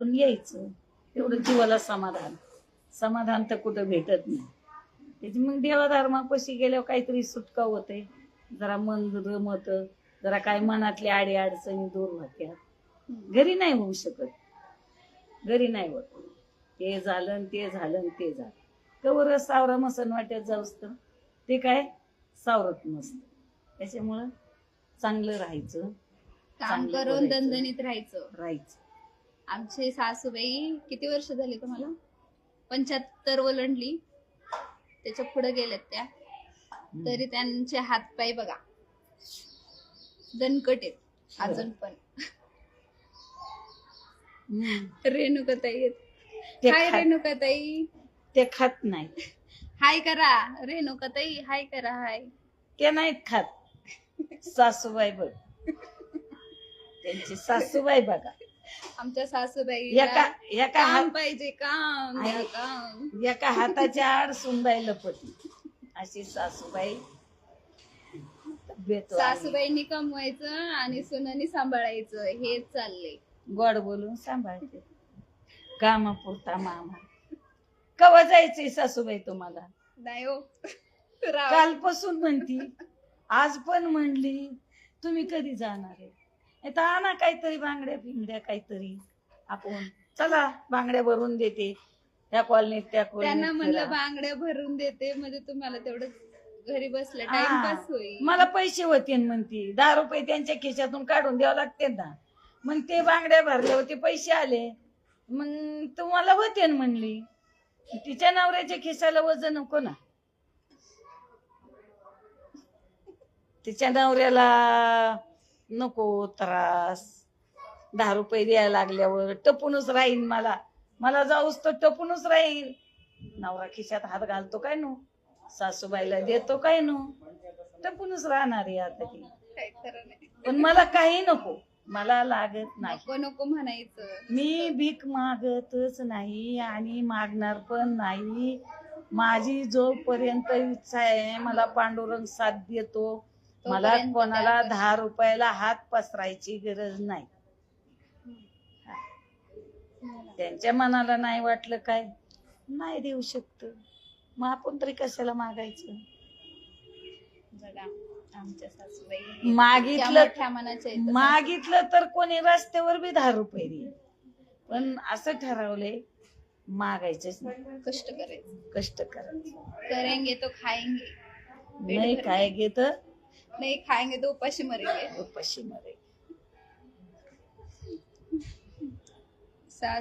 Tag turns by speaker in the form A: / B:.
A: पण यायचं तेवढं जीवाला समाधान. समाधान तर कुठं भेटत नाही. त्याची मग देवाधर्मापाशी गेल्यावर काहीतरी सुटका होते, जरा मन रमत, जरा काय मनातल्या आडी अडचणी दूर होत्या. घरी नाही होऊ शकत, घरी नाही होत. ते झालं ते झालं ते झालं कवर सावरा मसन वाट्यात जाऊस तर ते काय सावरत नसतं. त्याच्यामुळं चांगलं राहायचं,
B: काम करून दणदणीत राहायचं. आमचे सासूबाई किती वर्ष झाली तुम्हाला? 75 ओलांडली, त्याच्या पुढे गेल्यात त्या, तरी त्यांचे हातपाय बघा दणकट आहेत अजून पण. रेणुकाताई आहेत. हाय रेणुकाताई.
A: ते खात नाही.
B: हाय करा रेणुकाताई, हाय करा. हाय.
A: ते नाहीत खात. सासूबाई बघ, त्यांची सासूबाई बघा.
B: आमच्या सासूबाई
A: काम
B: पाहिजे, काम काम.
A: एका हाताच्या आड सुनबाई लपटी, अशी सासूबाई.
B: सासूबाईंनी कमवायचं आणि सुनांनी सांभाळायचं, हेच चाललंय.
A: गोड बोलून सांभाळते, कामापुरता मामा. कवा जायचंय सासूबाई तुम्हाला?
B: नाही हो,
A: कालपासून म्हणती, आज पण म्हणली. तुम्ही कधी जाणार आहे? आता आणा काहीतरी बांगड्या पिंगड्या काहीतरी. आपण चला बांगड्या भरून देते, त्या कॉलनीत त्या कॉलनीत.
B: त्यांना म्हणलं बांगड्या भरून देते म्हणजे तुम्हाला तेवढं घरी बसल्या टाइमपास होईल.
A: मला पैसे होते म्हणती, 10 रुपये त्यांच्या खिशातून काढून द्यावं लागते ना. मग ते बांगड्या भरले होते, पैसे आले, मग तुम्हाला होते म्हणली. तिच्या नवऱ्याच्या खिशाला वजन नको ना. तिच्या नवऱ्याला नको त्रास. 10 रुपये द्यायला लागल्यावर टपूनच राहीन. मला जाऊस तर टपूनच राहीन. नवरा खिशात हात घालतो काय नो, सासूबाईला देतो काय नो, टपूनच राहणार आहे आता ती. पण मला काही नको, मला लागत नाही.
B: नको नको म्हणायचं.
A: मी भीक मागतच नाही आणि मागणार पण नाही. माझी जोपर्यंत इच्छा आहे, मला पांडुरंग साथ देतो. मला कोणाला 10 रुपयाला हात पसरायची गरज नाही. त्यांच्या मनाला नाही वाटलं काय, नाही देऊ शकत, मग आपण तरी कशाला मागायचं.
B: आमच्या सासूबाई
A: मागितलं तर कोणी रस्त्यावर बी 10 रुपये देईल, पण असं ठरवले मागायचंच नाही. कष्ट करायचं.
B: करेंगे तो खाएंगे,
A: नाही काय घेत
B: नाही खाएंगे तो उपाशी मरेंगे.
A: उपाशी मरेंगे.